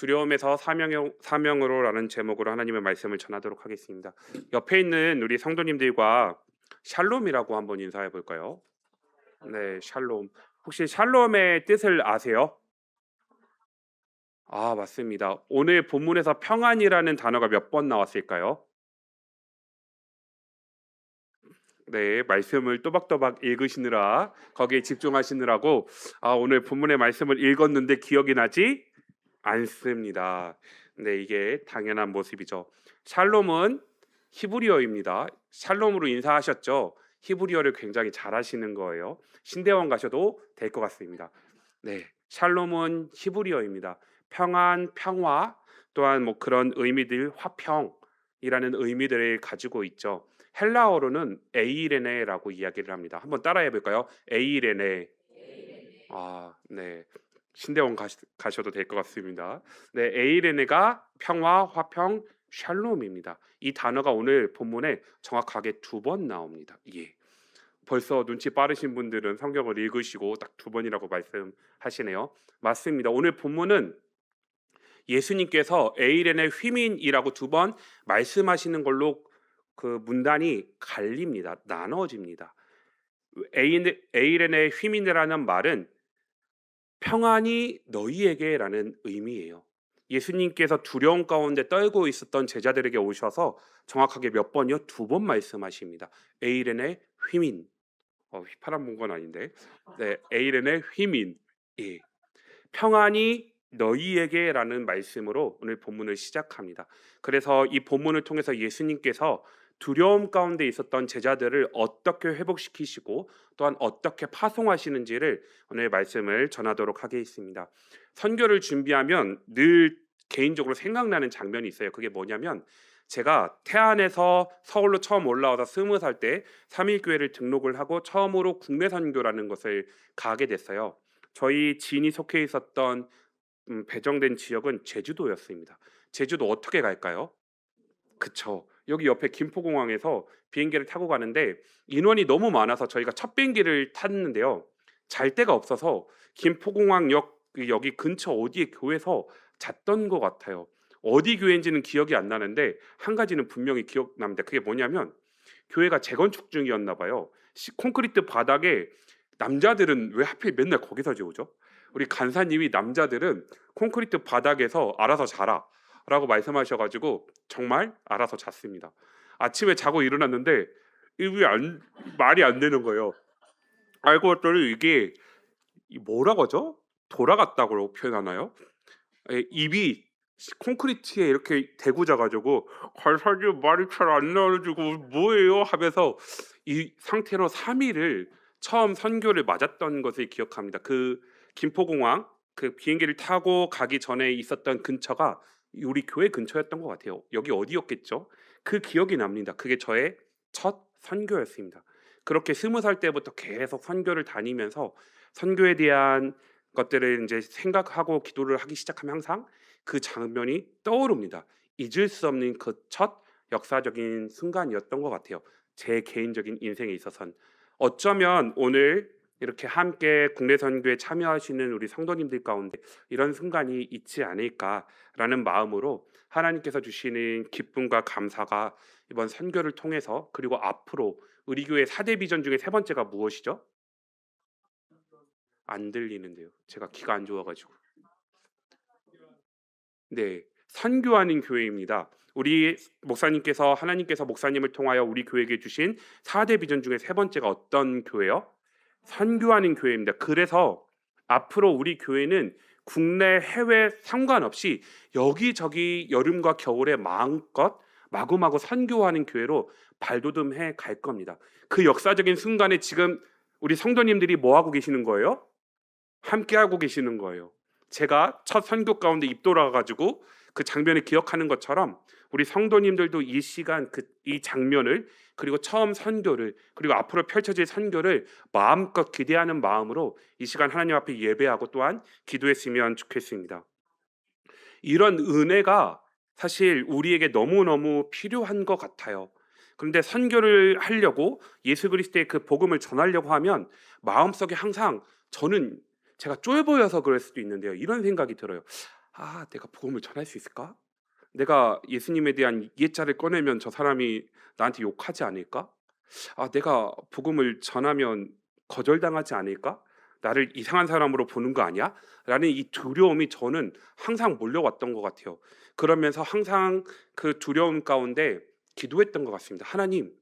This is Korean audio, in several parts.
두려움에서 사명으로라는 제목으로 하나님의 말씀을 전하도록 하겠습니다. 옆에 있는 우리 성도님들과 샬롬이라고 한번 인사해 볼까요? 네, 샬롬. 혹시 샬롬의 뜻을 아세요? 아, 맞습니다. 오늘 본문에서 평안이라는 단어가 몇 번 나왔을까요? 네, 말씀을 또박또박 읽으시느라 거기에 집중하시느라고 오늘 본문의 말씀을 읽었는데 기억이 나지 않습니다. 네, 이게 당연한 모습이죠. 샬롬은 히브리어입니다. 샬롬으로 인사하셨죠. 히브리어를 굉장히 잘하시는 거예요. 신대원 가셔도 될 것 같습니다. 네, 샬롬은 히브리어입니다. 평안, 평화, 또한 뭐 그런 의미들, 화평이라는 의미들을 가지고 있죠. 헬라어로는 에이레네라고 이야기를 합니다. 한번 따라해 볼까요? 에이레네. 네. 신대원 가셔도 될 것 같습니다. 네, 에이레네가 평화, 화평, 샬롬입니다. 이 단어가 오늘 본문에 정확하게 두 번 나옵니다. 예. 벌써 눈치 빠르신 분들은 성경을 읽으시고 딱 두 번이라고 말씀하시네요. 맞습니다. 오늘 본문은 예수님께서 에이레네 휘민이라고 두 번 말씀하시는 걸로 그 문단이 갈립니다. 나눠집니다. 에이레네 휘민이라는 말은 평안이 너희에게라는 의미예요. 예수님께서 두려움 가운데 떨고 있었던 제자들에게 오셔서 정확하게 몇 번이요? 두 번 말씀하십니다. 에이렌의 휘민. 휘파람 본 건 아닌데. 네, 에이렌의 휘민. 예. 평안이 너희에게라는 말씀으로 오늘 본문을 시작합니다. 그래서 이 본문을 통해서 예수님께서 두려움 가운데 있었던 제자들을 어떻게 회복시키시고 또한 어떻게 파송하시는지를 오늘 말씀을 전하도록 하겠습니다. 선교를 준비하면 늘 개인적으로 생각나는 장면이 있어요. 그게 뭐냐면 제가 태안에서 서울로 처음 올라와서 20살 때 삼일교회를 등록을 하고 처음으로 국내 선교라는 것을 가게 됐어요. 저희 지인이 속해 있었던 배정된 지역은 제주도였습니다. 제주도 어떻게 갈까요? 그쵸. 여기 옆에 김포공항에서 비행기를 타고 가는데 인원이 너무 많아서 저희가 첫 비행기를 탔는데요. 잘 데가 없어서 김포공항역 여기 근처 어디에 교회에서 잤던 것 같아요. 어디 교회인지는 기억이 안 나는데 한 가지는 분명히 기억납니다. 그게 뭐냐면 교회가 재건축 중이었나 봐요. 콘크리트 바닥에 남자들은 왜 하필 맨날 거기서 재우죠? 우리 간사님이 남자들은 콘크리트 바닥에서 알아서 자라 라고 말씀하셔가지고 정말 알아서 잤습니다. 아침에 자고 일어났는데 이게 말이 안 되는 거예요. 알고 봤더니 이게 뭐라고 하죠? 돌아갔다고 표현하나요? 입이 콘크리트에 이렇게 대고 자가지고 간사님 말이 잘 안 나와가지고 뭐예요 하면서 이 상태로 3일을 처음 선교를 맞았던 것을 기억합니다. 그 김포공항 그 비행기를 타고 가기 전에 있었던 근처가 우리 교회 근처였던 것 같아요. 여기 어디였겠죠? 그 기억이 납니다. 그게 저의 첫 선교였습니다. 그렇게 20살 때부터 계속 선교를 다니면서 선교에 대한 것들을 이제 생각하고 기도를 하기 시작하면 항상 그 장면이 떠오릅니다. 잊을 수 없는 그 첫 역사적인 순간이었던 것 같아요. 제 개인적인 인생에 있어서는 어쩌면 오늘 이렇게 함께 국내 선교에 참여하시는 우리 성도님들 가운데 이런 순간이 있지 않을까라는 마음으로 하나님께서 주시는 기쁨과 감사가 이번 선교를 통해서 그리고 앞으로 우리 교회 4대 비전 중에 세 번째가 무엇이죠? 안 들리는데요. 제가 귀가 안 좋아가지고. 네, 선교하는 교회입니다. 우리 목사님께서 하나님께서 목사님을 통하여 우리 교회에게 주신 4대 비전 중에 세 번째가 어떤 교회요? 선교하는 교회입니다. 그래서 앞으로 우리 교회는 국내 해외 상관없이 여기저기 여름과 겨울에 마음껏 마구마구 선교하는 교회로 발돋움해 갈 겁니다. 그 역사적인 순간에 지금 우리 성도님들이 뭐 하고 계시는 거예요? 함께 하고 계시는 거예요. 제가 첫 선교 가운데 입돌아 가지고 그 장면을 기억하는 것처럼 우리 성도님들도 이 시간 이 장면을 그리고 처음 선교를 그리고 앞으로 펼쳐질 선교를 마음껏 기대하는 마음으로 이 시간 하나님 앞에 예배하고 또한 기도했으면 좋겠습니다. 이런 은혜가 사실 우리에게 너무너무 필요한 것 같아요. 그런데 선교를 하려고 예수 그리스도의 그 복음을 전하려고 하면 마음속에 항상 저는 제가 쫄보여서 그럴 수도 있는데요. 이런 생각이 들어요. 내가 복음을 전할 수 있을까? 내가 예수님에 대한 예자를 꺼내면 저 사람이 나한테 욕하지 않을까? 내가 복음을 전하면 거절당하지 않을까? 나를 이상한 사람으로 보는 거 아니야? 라는 이 두려움이 저는 항상 몰려왔던 것 같아요. 그러면서 항상 그 두려움 가운데 기도했던 것 같습니다. 하나님,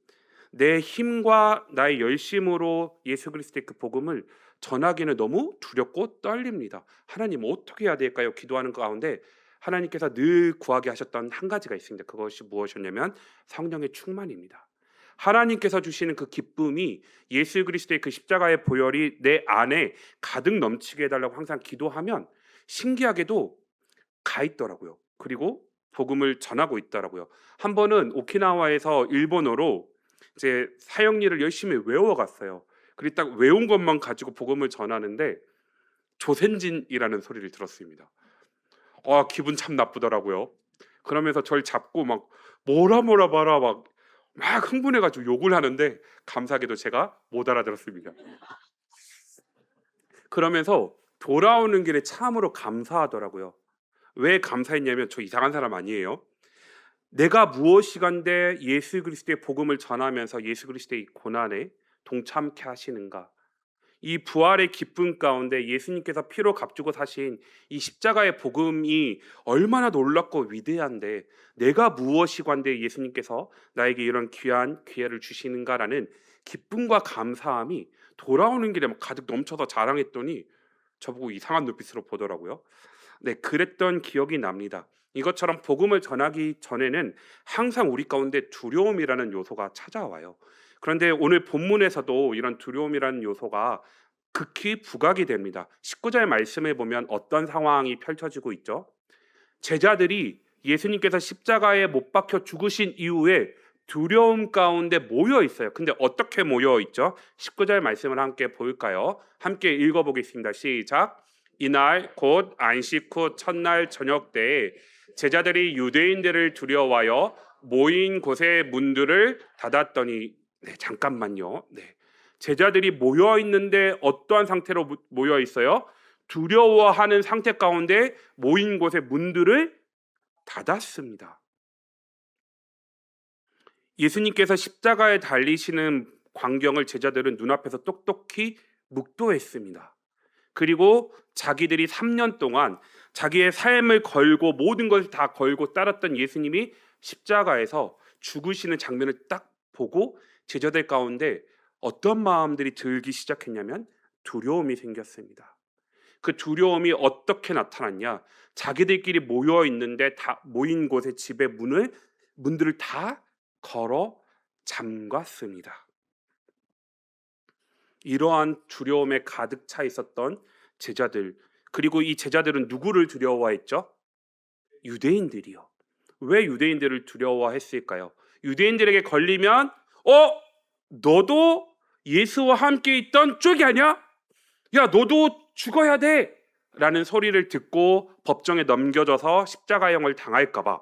내 힘과 나의 열심으로 예수 그리스도의 그 복음을 전하기는 너무 두렵고 떨립니다. 하나님 어떻게 해야 될까요? 기도하는 가운데 하나님께서 늘 구하게 하셨던 한 가지가 있습니다. 그것이 무엇이었냐면 성령의 충만입니다. 하나님께서 주시는 그 기쁨이 예수 그리스도의 그 십자가의 보혈이 내 안에 가득 넘치게 해달라고 항상 기도하면 신기하게도 가 있더라고요. 그리고 복음을 전하고 있더라고요. 한 번은 오키나와에서 일본어로 이제 사형리를 열심히 외워갔어요. 그리고 딱 외운 것만 가지고 복음을 전하는데 조센진이라는 소리를 들었습니다. 기분 참 나쁘더라고요. 그러면서 저를 잡고 막 뭐라 뭐라 봐라 막 흥분해가지고 욕을 하는데 감사하게도 제가 못 알아들었습니다. 그러면서 돌아오는 길에 참으로 감사하더라고요. 왜 감사했냐면 저 이상한 사람 아니에요. 내가 무엇이간데 예수 그리스도의 복음을 전하면서 예수 그리스도의 고난에 동참케 하시는가? 이 부활의 기쁨 가운데 예수님께서 피로 값주고 사신 이 십자가의 복음이 얼마나 놀랍고 위대한데 내가 무엇이간데 예수님께서 나에게 이런 귀한 기회를 주시는가라는 기쁨과 감사함이 돌아오는 길에 막 가득 넘쳐서 자랑했더니 저보고 이상한 눈빛으로 보더라고요. 네, 그랬던 기억이 납니다. 이것처럼 복음을 전하기 전에는 항상 우리 가운데 두려움이라는 요소가 찾아와요. 그런데 오늘 본문에서도 이런 두려움이라는 요소가 극히 부각이 됩니다. 19절 말씀에 보면 어떤 상황이 펼쳐지고 있죠? 제자들이 예수님께서 십자가에 못 박혀 죽으신 이후에 두려움 가운데 모여 있어요. 근데 어떻게 모여 있죠? 19절 말씀을 함께 볼까요? 함께 읽어보겠습니다. 시작. 이날 곧 안식 후 첫날 저녁 때에 제자들이 유대인들을 두려워하여 모인 곳의 문들을 닫았더니 잠깐만요. 제자들이 모여 있는데 어떠한 상태로 모여 있어요? 두려워하는 상태 가운데 모인 곳의 문들을 닫았습니다. 예수님께서 십자가에 달리시는 광경을 제자들은 눈앞에서 똑똑히 묵도했습니다. 그리고 자기들이 3년 동안 자기의 삶을 걸고 모든 것을 다 걸고 따랐던 예수님이 십자가에서 죽으시는 장면을 딱 보고 제자들 가운데 어떤 마음들이 들기 시작했냐면 두려움이 생겼습니다. 그 두려움이 어떻게 나타났냐? 자기들끼리 모여 있는데 다 모인 곳의 집의 문들을 다 걸어 잠갔습니다. 이러한 두려움에 가득 차 있었던 제자들, 그리고 이 제자들은 누구를 두려워했죠? 유대인들이요. 왜 유대인들을 두려워했을까요? 유대인들에게 걸리면 너도 예수와 함께 있던 쪽이 아니야? 야, 너도 죽어야 돼! 라는 소리를 듣고 법정에 넘겨져서 십자가형을 당할까봐,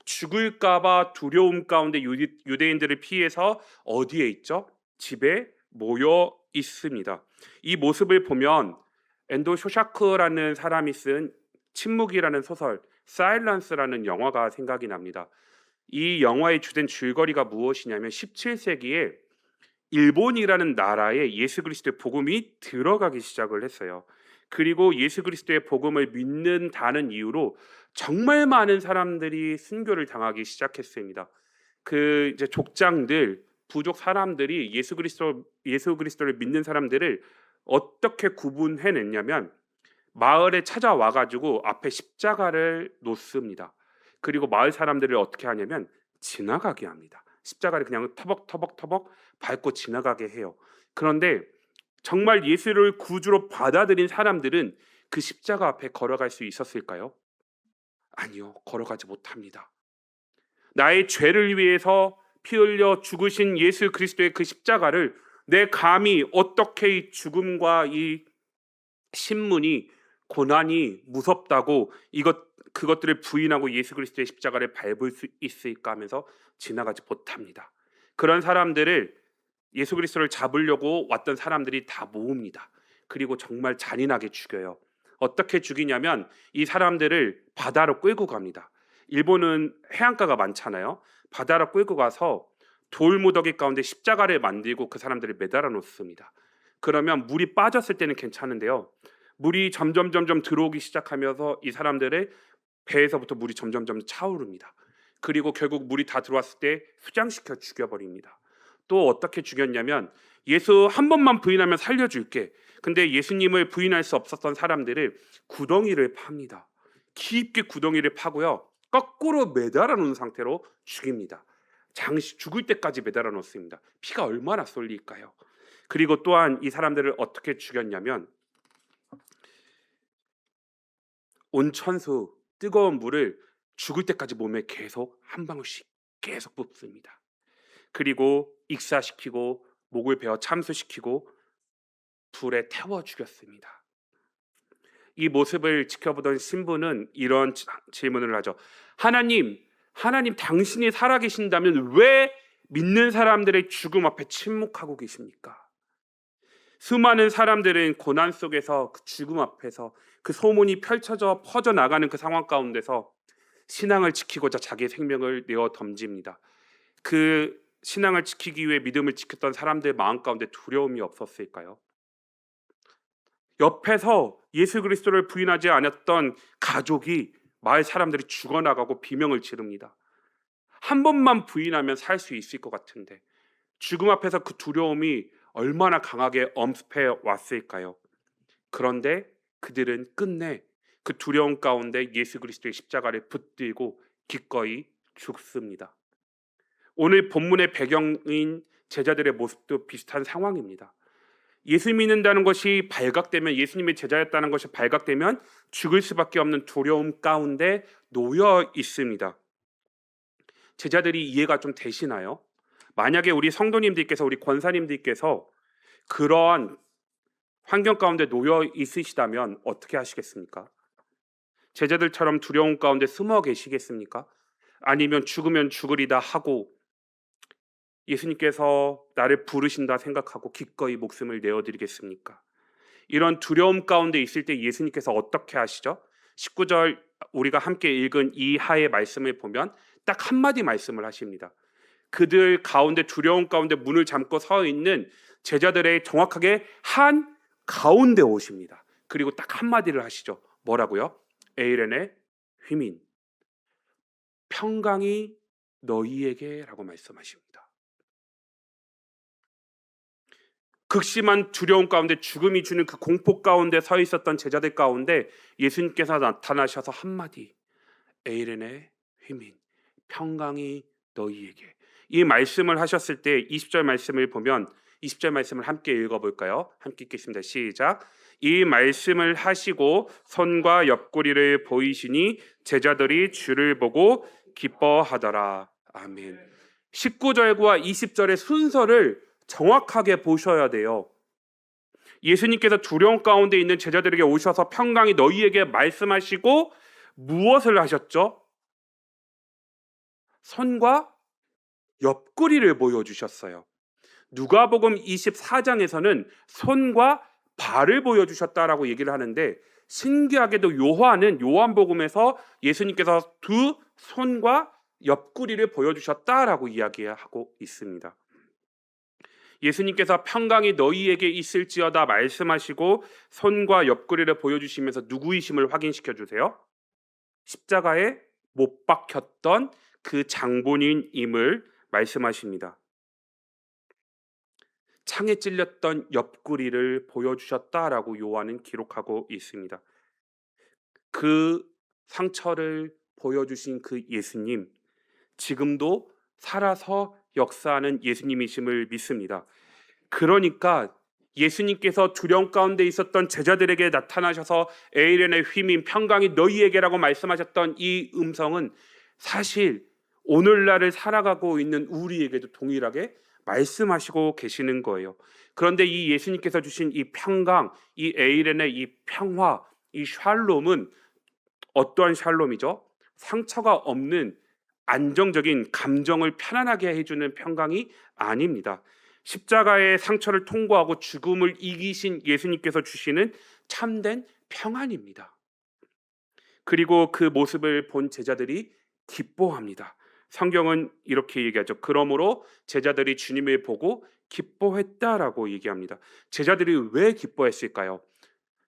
죽을까봐 두려움 가운데 유대인들을 피해서 어디에 있죠? 집에 모여 있습니다. 이 모습을 보면 엔도 쇼샤크라는 사람이 쓴 침묵이라는 소설, 사일런스라는 영화가 생각이 납니다. 이 영화의 주된 줄거리가 무엇이냐면 17세기에 일본이라는 나라에 예수 그리스도의 복음이 들어가기 시작을 했어요. 그리고 예수 그리스도의 복음을 믿는다는 이유로 정말 많은 사람들이 순교를 당하기 시작했습니다. 그 이제 족장들, 부족 사람들이 예수 그리스도를 믿는 사람들을 어떻게 구분해냈냐면 마을에 찾아와 가지고 앞에 십자가를 놓습니다. 그리고 마을 사람들을 어떻게 하냐면 지나가게 합니다. 십자가를 그냥 터벅터벅터벅 밟고 지나가게 해요. 그런데 정말 예수를 구주로 받아들인 사람들은 그 십자가 앞에 걸어갈 수 있었을까요? 아니요, 걸어가지 못합니다. 나의 죄를 위해서 피 흘려 죽으신 예수 그리스도의 그 십자가를 내 감히 어떻게 이 죽음과 이 신문이 고난이 무섭다고 그것들을 부인하고 예수 그리스도의 십자가를 밟을 수 있을까 하면서 지나가지 못합니다. 그런 사람들을 예수 그리스도를 잡으려고 왔던 사람들이 다 모읍니다. 그리고 정말 잔인하게 죽여요. 어떻게 죽이냐면 이 사람들을 바다로 끌고 갑니다. 일본은 해안가가 많잖아요. 바다로 끌고 가서 돌무더기 가운데 십자가를 만들고 그 사람들을 매달아 놓습니다. 그러면 물이 빠졌을 때는 괜찮은데요. 물이 점점 들어오기 시작하면서 이 사람들의 배에서부터 물이 점점 차오릅니다. 그리고 결국 물이 다 들어왔을 때 수장시켜 죽여버립니다. 또 어떻게 죽였냐면 예수 한 번만 부인하면 살려줄게. 근데 예수님을 부인할 수 없었던 사람들을 구덩이를 팝니다. 깊게 구덩이를 파고요. 거꾸로 매달아 놓은 상태로 죽입니다. 죽을 때까지 매달아 놓습니다. 피가 얼마나 쏠릴까요? 그리고 또한 이 사람들을 어떻게 죽였냐면 온천수 뜨거운 물을 죽을 때까지 몸에 계속 한 방울씩 계속 붓습니다. 그리고 익사시키고 목을 베어 참수시키고 불에 태워 죽였습니다. 이 모습을 지켜보던 신부는 이런 질문을 하죠. 하나님 당신이 살아계신다면 왜 믿는 사람들의 죽음 앞에 침묵하고 계십니까? 수많은 사람들은 고난 속에서 그 죽음 앞에서 그 소문이 펼쳐져 퍼져나가는 그 상황 가운데서 신앙을 지키고자 자기의 생명을 내어 던집니다. 그 신앙을 지키기 위해 믿음을 지켰던 사람들 마음 가운데 두려움이 없었을까요? 옆에서 예수 그리스도를 부인하지 않았던 가족이 마을 사람들이 죽어나가고 비명을 지릅니다. 한 번만 부인하면 살 수 있을 것 같은데 죽음 앞에서 그 두려움이 얼마나 강하게 엄습해 왔을까요? 그런데 그들은 끝내 그 두려움 가운데 예수 그리스도의 십자가를 붙들고 기꺼이 죽습니다. 오늘 본문의 배경인 제자들의 모습도 비슷한 상황입니다. 예수 믿는다는 것이 발각되면, 예수님의 제자였다는 것이 발각되면 죽을 수밖에 없는 두려움 가운데 놓여 있습니다. 제자들이 이해가 좀 되시나요? 만약에 우리 성도님들께서, 우리 권사님들께서 그러한 환경 가운데 놓여 있으시다면 어떻게 하시겠습니까? 제자들처럼 두려움 가운데 숨어 계시겠습니까? 아니면 죽으면 죽으리다 하고 예수님께서 나를 부르신다 생각하고 기꺼이 목숨을 내어드리겠습니까? 이런 두려움 가운데 있을 때 예수님께서 어떻게 하시죠? 19절 우리가 함께 읽은 이 하의 말씀을 보면 딱 한마디 말씀을 하십니다. 그들 가운데, 두려움 가운데 문을 잠고 서 있는 제자들의 정확하게 한 가운데 오십니다. 그리고 딱 한마디를 하시죠. 뭐라고요? 에이레네 휘민, 평강이 너희에게 라고 말씀하십니다. 극심한 두려움 가운데, 죽음이 주는 그 공포 가운데 서 있었던 제자들 가운데 예수님께서 나타나셔서 한마디, 에이레네 휘민, 평강이 너희에게. 이 말씀을 하셨을 때 20절 말씀을 보면 20절 말씀을 함께 읽어볼까요? 함께 읽겠습니다. 시작. 이 말씀을 하시고 손과 옆구리를 보이시니 제자들이 주를 보고 기뻐하더라. 아멘. 19절과 20절의 순서를 정확하게 보셔야 돼요. 예수님께서 두려움 가운데 있는 제자들에게 오셔서 평강이 너희에게 말씀하시고 무엇을 하셨죠? 손과 옆구리를 보여주셨어요. 누가복음 24장에서는 손과 발을 보여주셨다라고 얘기를 하는데, 신기하게도 요한은 요한복음에서 예수님께서 두 손과 옆구리를 보여주셨다라고 이야기하고 있습니다. 예수님께서 평강이 너희에게 있을지어다 말씀하시고 손과 옆구리를 보여주시면서 누구이심을 확인시켜 주세요. 십자가에 못 박혔던 그 장본인임을 말씀하십니다. 창에 찔렸던 옆구리를 보여주셨다라고 요한은 기록하고 있습니다. 그 상처를 보여주신 그 예수님, 지금도 살아서 역사하는 예수님이심을 믿습니다. 그러니까 예수님께서 두려움 가운데 있었던 제자들에게 나타나셔서 에이렌의 휘민, 평강이 너희에게라고 말씀하셨던 이 음성은 사실 오늘날을 살아가고 있는 우리에게도 동일하게 말씀하시고 계시는 거예요. 그런데 이 예수님께서 주신 이 평강, 이 에이렌의 이 평화, 이 샬롬은 어떠한 샬롬이죠? 상처가 없는 안정적인 감정을 편안하게 해주는 평강이 아닙니다. 십자가의 상처를 통과하고 죽음을 이기신 예수님께서 주시는 참된 평안입니다. 그리고 그 모습을 본 제자들이 기뻐합니다. 성경은 이렇게 얘기하죠. 그러므로 제자들이 주님을 보고 기뻐했다라고 얘기합니다. 제자들이 왜 기뻐했을까요?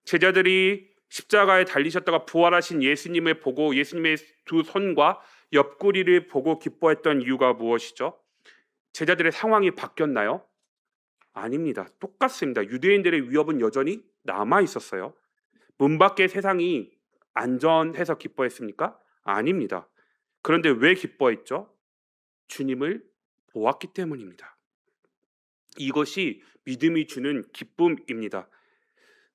제자들이 십자가에 달리셨다가 부활하신 예수님을 보고 예수님의 두 손과 옆구리를 보고 기뻐했던 이유가 무엇이죠? 제자들의 상황이 바뀌었나요? 아닙니다. 똑같습니다. 유대인들의 위협은 여전히 남아 있었어요. 문 밖의 세상이 안전해서 기뻐했습니까? 아닙니다. 그런데 왜 기뻐했죠? 주님을 보았기 때문입니다. 이것이 믿음이 주는 기쁨입니다.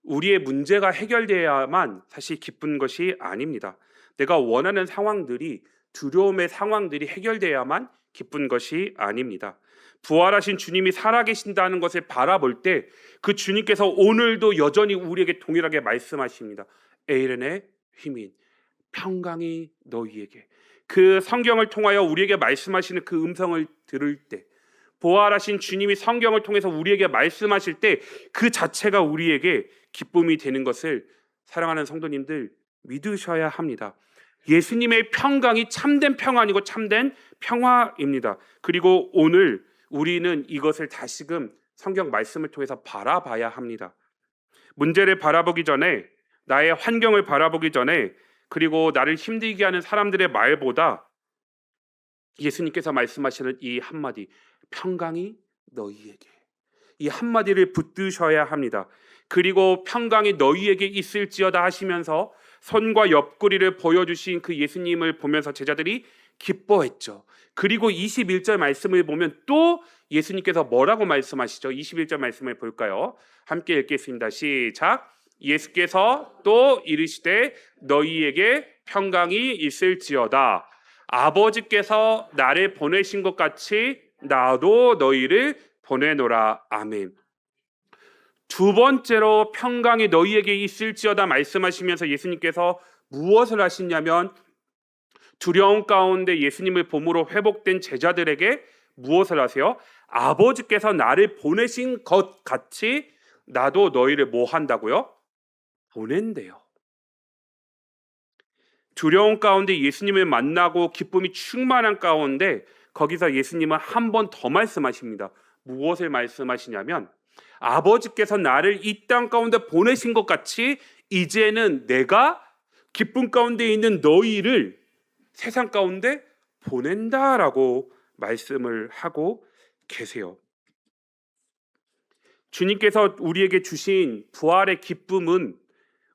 우리의 문제가 해결돼야만 사실 기쁜 것이 아닙니다. 내가 원하는 상황들이, 두려움의 상황들이 해결돼야만 기쁜 것이 아닙니다. 부활하신 주님이 살아계신다는 것을 바라볼 때 그 주님께서 오늘도 여전히 우리에게 동일하게 말씀하십니다. 에이른의 휘민 평강이 너희에게. 그 성경을 통하여 우리에게 말씀하시는 그 음성을 들을 때, 부활하신 주님이 성경을 통해서 우리에게 말씀하실 때 그 자체가 우리에게 기쁨이 되는 것을 사랑하는 성도님들 믿으셔야 합니다. 예수님의 평강이 참된 평안이고 참된 평화입니다. 그리고 오늘 우리는 이것을 다시금 성경 말씀을 통해서 바라봐야 합니다. 문제를 바라보기 전에, 나의 환경을 바라보기 전에, 그리고 나를 힘들게 하는 사람들의 말보다 예수님께서 말씀하시는 이 한마디, 평강이 너희에게, 이 한마디를 붙드셔야 합니다. 그리고 평강이 너희에게 있을지어다 하시면서 손과 옆구리를 보여주신 그 예수님을 보면서 제자들이 기뻐했죠. 그리고 21절 말씀을 보면 또 예수님께서 뭐라고 말씀하시죠? 21절 말씀을 볼까요? 함께 읽겠습니다. 시작. 예수께서 또 이르시되 너희에게 평강이 있을지어다. 아버지께서 나를 보내신 것 같이 나도 너희를 보내노라. 아멘. 두 번째로 평강이 너희에게 있을지어다 말씀하시면서 예수님께서 무엇을 하시냐면 두려움 가운데 예수님을 봄으로 회복된 제자들에게 무엇을 하세요? 아버지께서 나를 보내신 것 같이 나도 너희를 뭐 한다고요? 보낸대요. 두려움 가운데 예수님을 만나고 기쁨이 충만한 가운데 거기서 예수님은 한 번 더 말씀하십니다. 무엇을 말씀하시냐면 아버지께서 나를 이 땅 가운데 보내신 것 같이 이제는 내가 기쁨 가운데 있는 너희를 세상 가운데 보낸다라고 말씀을 하고 계세요. 주님께서 우리에게 주신 부활의 기쁨은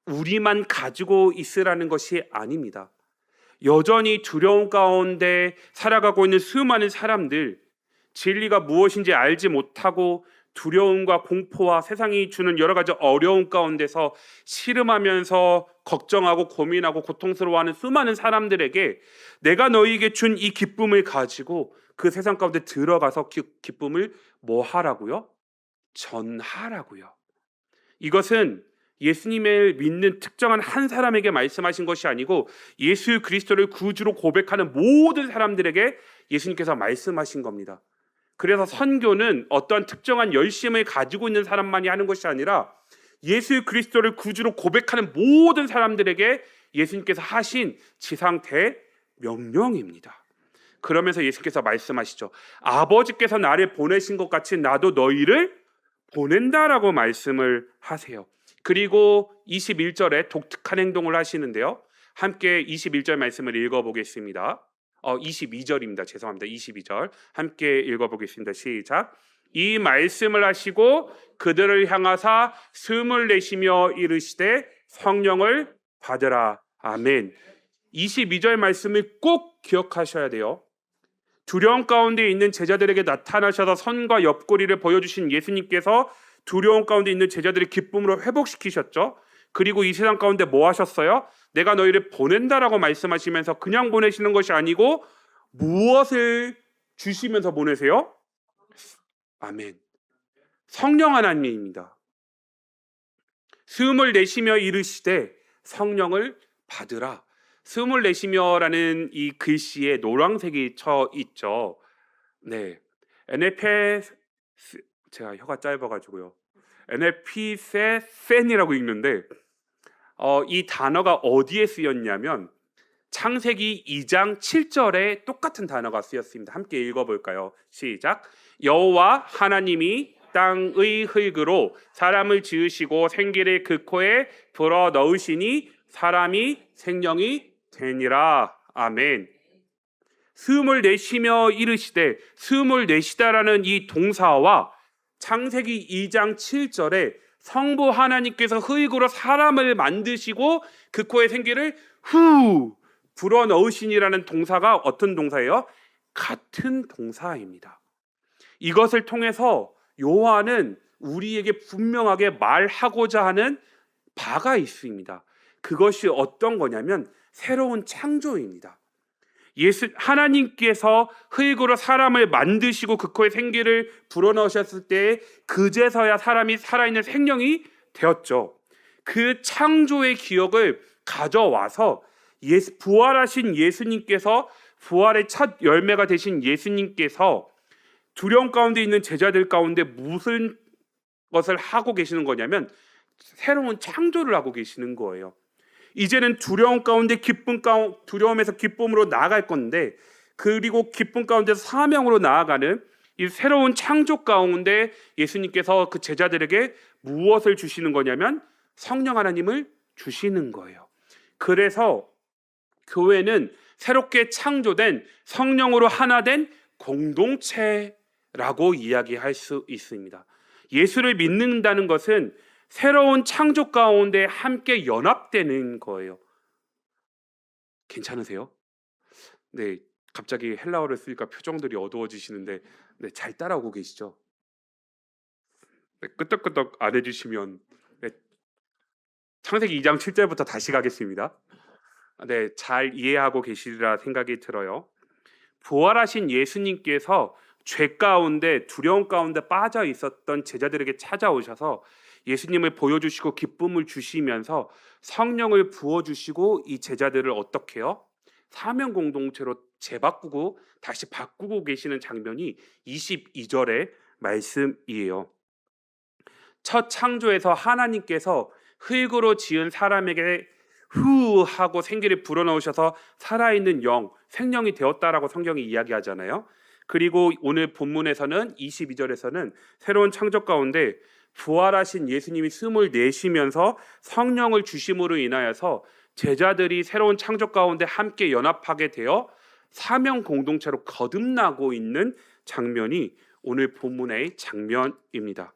우리만 가지고 있으라는 것이 아닙니다. 여전히 두려움 가운데 살아가고 있는 수많은 사람들, 진리가 무엇인지 알지 못하고 두려움과 공포와 세상이 주는 여러 가지 어려움 가운데서 씨름하면서 걱정하고 고민하고 고통스러워하는 수많은 사람들에게 내가 너희에게 준 이 기쁨을 가지고 그 세상 가운데 들어가서 기쁨을 뭐 하라고요? 전하라고요. 이것은 예수님을 믿는 특정한 한 사람에게 말씀하신 것이 아니고 예수 그리스도를 구주로 고백하는 모든 사람들에게 예수님께서 말씀하신 겁니다. 그래서 선교는 어떤 특정한 열심을 가지고 있는 사람만이 하는 것이 아니라 예수 그리스도를 구주로 고백하는 모든 사람들에게 예수님께서 하신 지상 대명령입니다. 그러면서 예수께서 말씀하시죠. 아버지께서 나를 보내신 것 같이 나도 너희를 보낸다라고 말씀을 하세요. 그리고 21절에 독특한 행동을 하시는데요. 함께 21절 말씀을 읽어보겠습니다. 22절입니다. 죄송합니다. 22절 함께 읽어보겠습니다. 시작. 이 말씀을 하시고 그들을 향하사 숨을 내쉬며 이르시되 성령을 받으라. 아멘. 22절 말씀을 꼭 기억하셔야 돼요. 두려움 가운데 있는 제자들에게 나타나셔서 손과 옆구리를 보여주신 예수님께서 두려움 가운데 있는 제자들의 기쁨으로 회복시키셨죠. 그리고 이 세상 가운데 뭐 하셨어요? 내가 너희를 보낸다라고 말씀하시면서 그냥 보내시는 것이 아니고 무엇을 주시면서 보내세요? 아멘. 성령 하나님입니다. 숨을 내쉬며 이르시되 성령을 받으라. 숨을 내쉬며라는 이 글씨에 노란색이 쳐 있죠. 네, NLP 제가 혀가 짧아가지고요. NLP세 센이라고 읽는데 이 단어가 어디에 쓰였냐면 창세기 2장 7절에 똑같은 단어가 쓰였습니다. 함께 읽어볼까요? 시작. 여호와 하나님이 땅의 흙으로 사람을 지으시고 생기를 그 코에 불어 넣으시니 사람이 생명이 되니라. 아멘. 숨을 내쉬며 이르시되, 숨을 내쉬다라는 이 동사와 창세기 2장 7절에 성부 하나님께서 흙으로 사람을 만드시고 그 코에 생기를 후 불어넣으시니라는 동사가 어떤 동사예요? 같은 동사입니다. 이것을 통해서 요한은 우리에게 분명하게 말하고자 하는 바가 있습니다. 그것이 어떤 거냐면 새로운 창조입니다. 하나님께서 흙으로 사람을 만드시고 그 코에 생기를 불어넣으셨을 때 그제서야 사람이 살아있는 생명이 되었죠. 그 창조의 기억을 가져와서 부활하신 예수님께서, 부활의 첫 열매가 되신 예수님께서 두려움 가운데 있는 제자들 가운데 무슨 것을 하고 계시는 거냐면 새로운 창조를 하고 계시는 거예요. 이제는 두려움 가운데 두려움에서 기쁨으로 나아갈 건데, 그리고 기쁨 가운데서 사명으로 나아가는 이 새로운 창조 가운데 예수님께서 그 제자들에게 무엇을 주시는 거냐면 성령 하나님을 주시는 거예요. 그래서 교회는 새롭게 창조된 성령으로 하나 된 공동체라고 이야기할 수 있습니다. 예수를 믿는다는 것은 새로운 창조 가운데 함께 연합되는 거예요. 괜찮으세요? 네, 갑자기 헬라어를 쓰니까 표정들이 어두워지시는데, 네, 잘 따라오고 계시죠? 네, 끄떡끄떡 안 해주시면, 네, 창세기 2장 7절부터 다시 가겠습니다. 네, 잘 이해하고 계시리라 생각이 들어요. 부활하신 예수님께서 죄 가운데, 두려움 가운데 빠져 있었던 제자들에게 찾아오셔서 예수님을 보여주시고 기쁨을 주시면서 성령을 부어주시고 이 제자들을 어떻게 해요? 사명 공동체로 재바꾸고 다시 바꾸고 계시는 장면이 22절의 말씀이에요. 첫 창조에서 하나님께서 흙으로 지은 사람에게 후 하고 생기를 불어넣으셔서 살아있는 영, 생명이 되었다라고 성경이 이야기하잖아요. 그리고 오늘 본문에서는 22절에서는 새로운 창조 가운데 부활하신 예수님이 숨을 내쉬면서 성령을 주심으로 인하여서 제자들이 새로운 창조 가운데 함께 연합하게 되어 사명 공동체로 거듭나고 있는 장면이 오늘 본문의 장면입니다.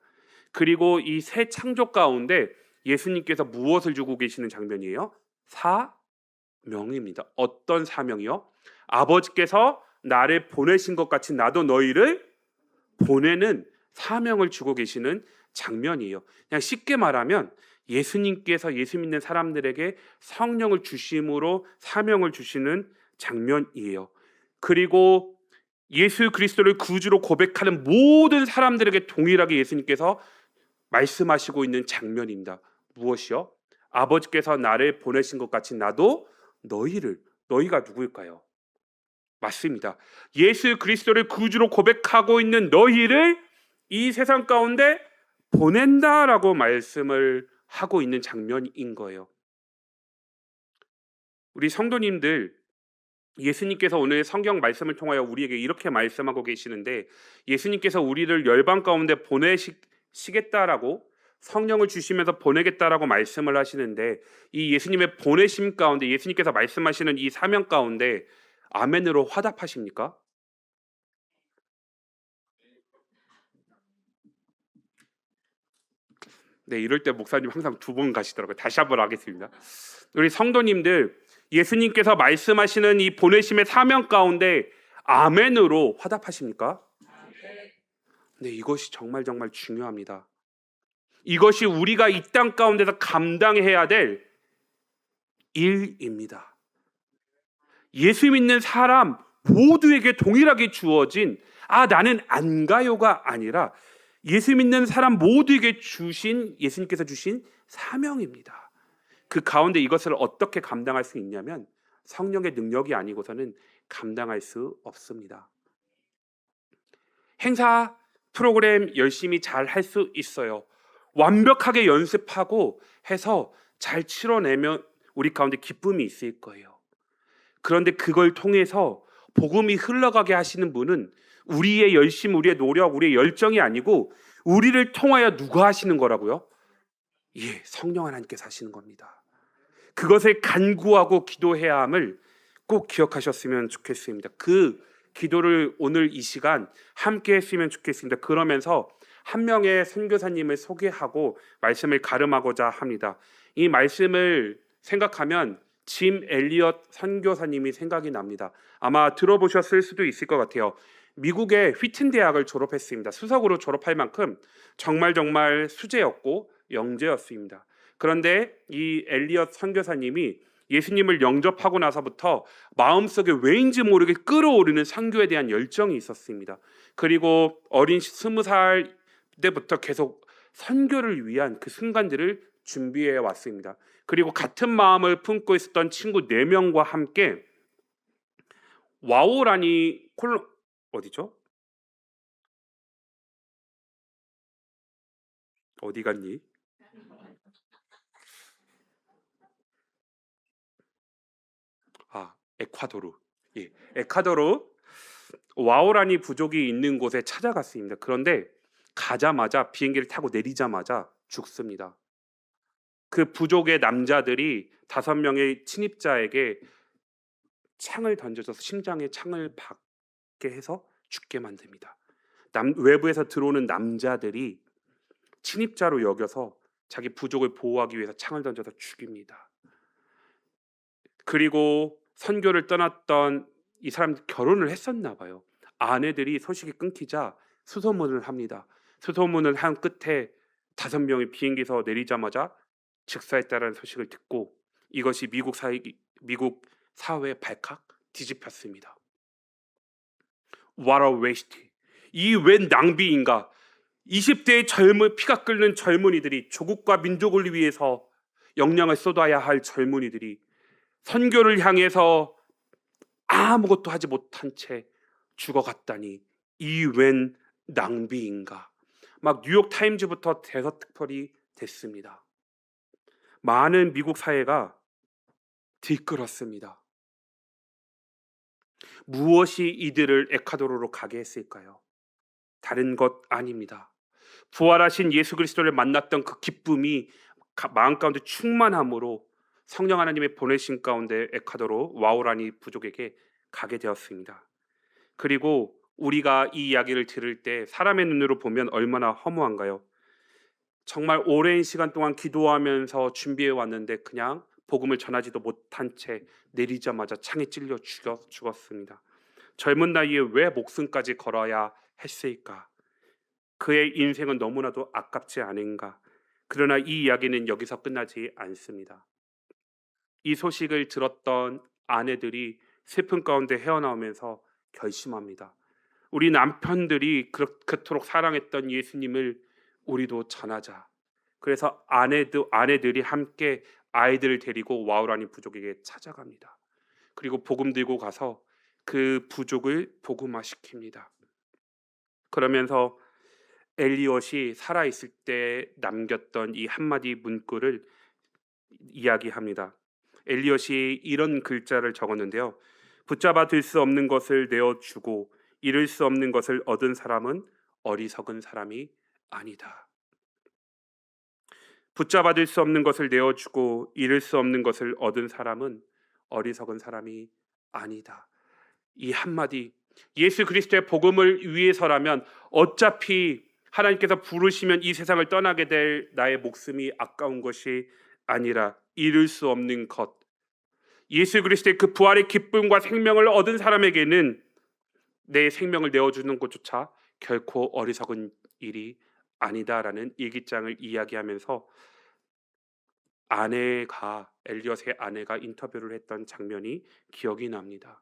그리고 이 새 창조 가운데 예수님께서 무엇을 주고 계시는 장면이에요? 사명입니다. 어떤 사명이요? 아버지께서 나를 보내신 것 같이 나도 너희를 보내는 사명을 주고 계시는 장면이에요. 그냥 쉽게 말하면 예수님께서 예수 믿는 사람들에게 성령을 주심으로 사명을 주시는 장면이에요. 그리고 예수 그리스도를 구주로 고백하는 모든 사람들에게 동일하게 예수님께서 말씀하시고 있는 장면입니다. 무엇이요? 아버지께서 나를 보내신 것 같이 나도 너희를, 너희가 누구일까요? 맞습니다. 예수 그리스도를 구주로 고백하고 있는 너희를 이 세상 가운데 보낸다라고 말씀을 하고 있는 장면인 거예요. 우리 성도님들, 예수님께서 오늘 성경 말씀을 통하여 우리에게 이렇게 말씀하고 계시는데, 예수님께서 우리를 열방 가운데 보내시겠다라고, 성령을 주시면서 보내겠다라고 말씀을 하시는데, 이 예수님의 보내심 가운데, 예수님께서 말씀하시는 이 사명 가운데 아멘으로 화답하십니까? 네, 이럴 때 목사님 항상 2번 가시더라고요. 다시 한번 하겠습니다. 우리 성도님들, 예수님께서 말씀하시는 이 보내심의 사명 가운데 아멘으로 화답하십니까? 네, 이것이 정말 중요합니다. 이것이 우리가 이 땅 가운데서 감당해야 될 일입니다. 예수 믿는 사람 모두에게 동일하게 주어진 나는 안 가요가 아니라 예수 믿는 사람 모두에게 주신, 예수님께서 주신 사명입니다. 그 가운데 이것을 어떻게 감당할 수 있냐면 성령의 능력이 아니고서는 감당할 수 없습니다. 행사 프로그램 열심히 잘 할 수 있어요. 완벽하게 연습하고 해서 잘 치러내면 우리 가운데 기쁨이 있을 거예요. 그런데 그걸 통해서 복음이 흘러가게 하시는 분은 우리의 열심, 우리의 노력, 우리의 열정이 아니고 우리를 통하여 누가 하시는 거라고요? 예, 성령 하나님께서 하시는 겁니다. 그것을 간구하고 기도해야 함을 꼭 기억하셨으면 좋겠습니다. 그 기도를 오늘 이 시간 함께 했으면 좋겠습니다. 그러면서 한 명의 선교사님을 소개하고 말씀을 가름하고자 합니다. 이 말씀을 생각하면 짐 엘리엇 선교사님이 생각이 납니다. 아마 들어보셨을 수도 있을 것 같아요. 미국의 휘튼 대학을 졸업했습니다. 수석으로 졸업할 만큼 정말 수재였고 영재였습니다. 그런데 이 엘리엇 선교사님이 예수님을 영접하고 나서부터 마음속에 왜인지 모르게 끓어오르는 선교에 대한 열정이 있었습니다. 그리고 어린 20살 때부터 계속 선교를 위한 그 순간들을 준비해 왔습니다. 그리고 같은 마음을 품고 있었던 친구 4명과 함께 와오라니 어디죠? 어디 갔니? 에콰도르. 예, 에콰도르 와오라니 부족이 있는 곳에 찾아갔습니다. 그런데 가자마자 비행기를 타고 내리자마자 죽습니다. 그 부족의 남자들이 5명의 침입자에게 창을 던져서 심장에 창을 박게 해서 죽게 만듭니다. 외부에서 들어오는 남자들이 침입자로 여겨서 자기 부족을 보호하기 위해서 창을 던져서 죽입니다. 그리고 선교를 떠났던 이 사람들 결혼을 했었나 봐요. 아내들이 소식이 끊기자 수소문을 합니다. 수소문을 한 끝에 5명이 비행기에서 내리자마자 즉사했다는 소식을 듣고 이것이 미국 사회에 발칵 뒤집혔습니다. What a waste. 이 웬 낭비인가. 20대의 피가 끓는 젊은이들이 조국과 민족을 위해서 역량을 쏟아야 할 젊은이들이 선교를 향해서 아무것도 하지 못한 채 죽어갔다니 이 웬 낭비인가. 막 뉴욕 타임즈부터 대서특필이 됐습니다. 많은 미국 사회가 뒤끓었습니다. 무엇이 이들을 에콰도르로 가게 했을까요? 다른 것 아닙니다. 부활하신 예수 그리스도를 만났던 그 기쁨이 마음 가운데 충만함으로 성령 하나님의 보내신 가운데 에콰도르 와오라니 부족에게 가게 되었습니다. 그리고 우리가 이 이야기를 들을 때 사람의 눈으로 보면 얼마나 허무한가요? 정말 오랜 시간 동안 기도하면서 준비해 왔는데 그냥 복음을 전하지도 못한 채 내리자마자 창에 찔려 죽었습니다. 젊은 나이에 왜 목숨까지 걸어야 했을까? 그의 인생은 너무나도 아깝지 않은가? 그러나 이 이야기는 여기서 끝나지 않습니다. 이 소식을 들었던 아내들이 슬픔 가운데 헤어나오면서 결심합니다. 우리 남편들이 그토록 사랑했던 예수님을 우리도 전하자. 그래서 아내들이 함께 아이들을 데리고 와우라니 부족에게 찾아갑니다. 그리고 복음 들고 가서 그 부족을 복음화시킵니다. 그러면서 엘리엇이 살아있을 때 남겼던 이 한마디 문구를 이야기합니다. 엘리엇이 이런 글자를 적었는데요. 붙잡아 들 수 없는 것을 내어주고 잃을 수 없는 것을 얻은 사람은 어리석은 사람이 아니다. 붙잡아 들 수 없는 것을 내어주고 잃을 수 없는 것을 얻은 사람은 어리석은 사람이 아니다. 이 한마디, 예수 그리스도의 복음을 위해서라면 어차피 하나님께서 부르시면 이 세상을 떠나게 될 나의 목숨이 아까운 것이 아니라 잃을 수 없는 것, 예수 그리스도의 그 부활의 기쁨과 생명을 얻은 사람에게는 내 생명을 내어주는 것조차 결코 어리석은 일이 아니다라는 일기장을 이야기하면서 엘리엇의 아내가 인터뷰를 했던 장면이 기억이 납니다.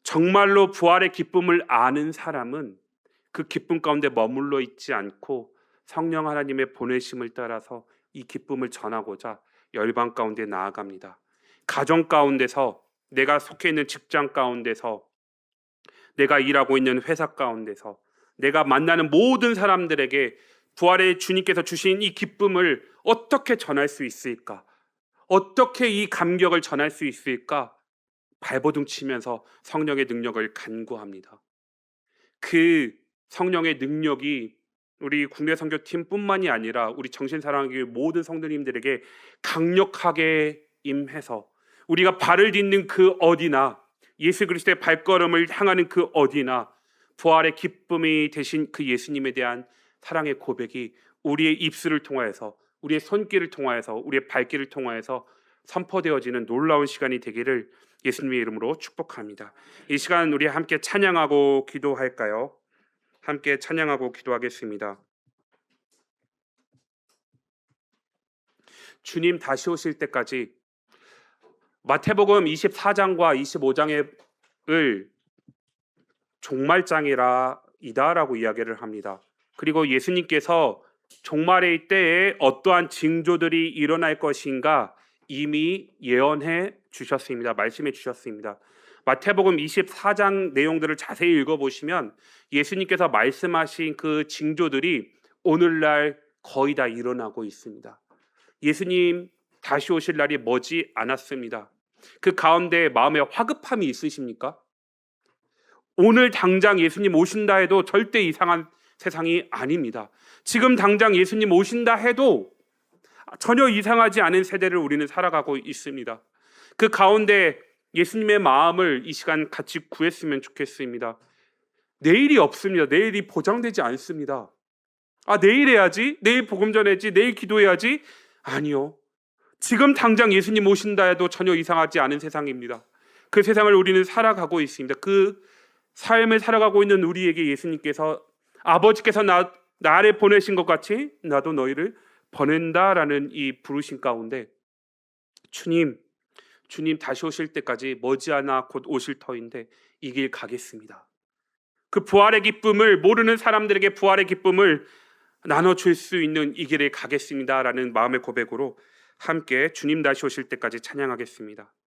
정말로 부활의 기쁨을 아는 사람은 그 기쁨 가운데 머물러 있지 않고 성령 하나님의 보내심을 따라서 이 기쁨을 전하고자 열방 가운데 나아갑니다. 가정 가운데서, 내가 속해 있는 직장 가운데서, 내가 일하고 있는 회사 가운데서, 내가 만나는 모든 사람들에게 부활의 주님께서 주신 이 기쁨을 어떻게 전할 수 있을까? 어떻게 이 감격을 전할 수 있을까? 발버둥 치면서 성령의 능력을 간구합니다. 그 성령의 능력이 우리 국내 선교팀뿐만이 아니라 우리 정신사랑교회 모든 성도님들에게 강력하게 임해서 우리가 발을 딛는 그 어디나, 예수 그리스도의 발걸음을 향하는 그 어디나 부활의 기쁨이 되신 그 예수님에 대한 사랑의 고백이 우리의 입술을 통하여서, 우리의 손길을 통하여서, 우리의 발길을 통하여서 선포되어지는 놀라운 시간이 되기를 예수님의 이름으로 축복합니다. 이 시간 우리 함께 찬양하고 기도할까요? 함께 찬양하고 기도하겠습니다. 주님 다시 오실 때까지 마태복음 24장과 25장을 종말장이라고 이야기를 합니다. 그리고 예수님께서 종말의 때에 어떠한 징조들이 일어날 것인가 이미 예언해 주셨습니다. 말씀해 주셨습니다. 마태복음 24장 내용들을 자세히 읽어보시면 예수님께서 말씀하신 그 징조들이 오늘날 거의 다 일어나고 있습니다. 예수님 다시 오실 날이 머지 않았습니다. 그 가운데 마음에 화급함이 있으십니까? 오늘 당장 예수님 오신다 해도 절대 이상한 세상이 아닙니다. 지금 당장 예수님 오신다 해도 전혀 이상하지 않은 세대를 우리는 살아가고 있습니다. 그 가운데 예수님의 마음을 이 시간 같이 구했으면 좋겠습니다. 내일이 없습니다. 내일이 보장되지 않습니다. 내일 해야지, 내일 복음 전해야지, 내일 기도해야지. 아니요. 지금 당장 예수님 오신다 해도 전혀 이상하지 않은 세상입니다. 그 세상을 우리는 살아가고 있습니다. 그 삶을 살아가고 있는 우리에게 예수님께서 아버지께서 나를 보내신 것 같이 나도 너희를 보낸다라는 이 부르심 가운데 주님 다시 오실 때까지 머지않아 곧 오실 터인데 이 길 가겠습니다. 그 부활의 기쁨을, 모르는 사람들에게 부활의 기쁨을 나눠줄 수 있는 이 길을 가겠습니다라는 마음의 고백으로 함께 주님 다시 오실 때까지 찬양하겠습니다.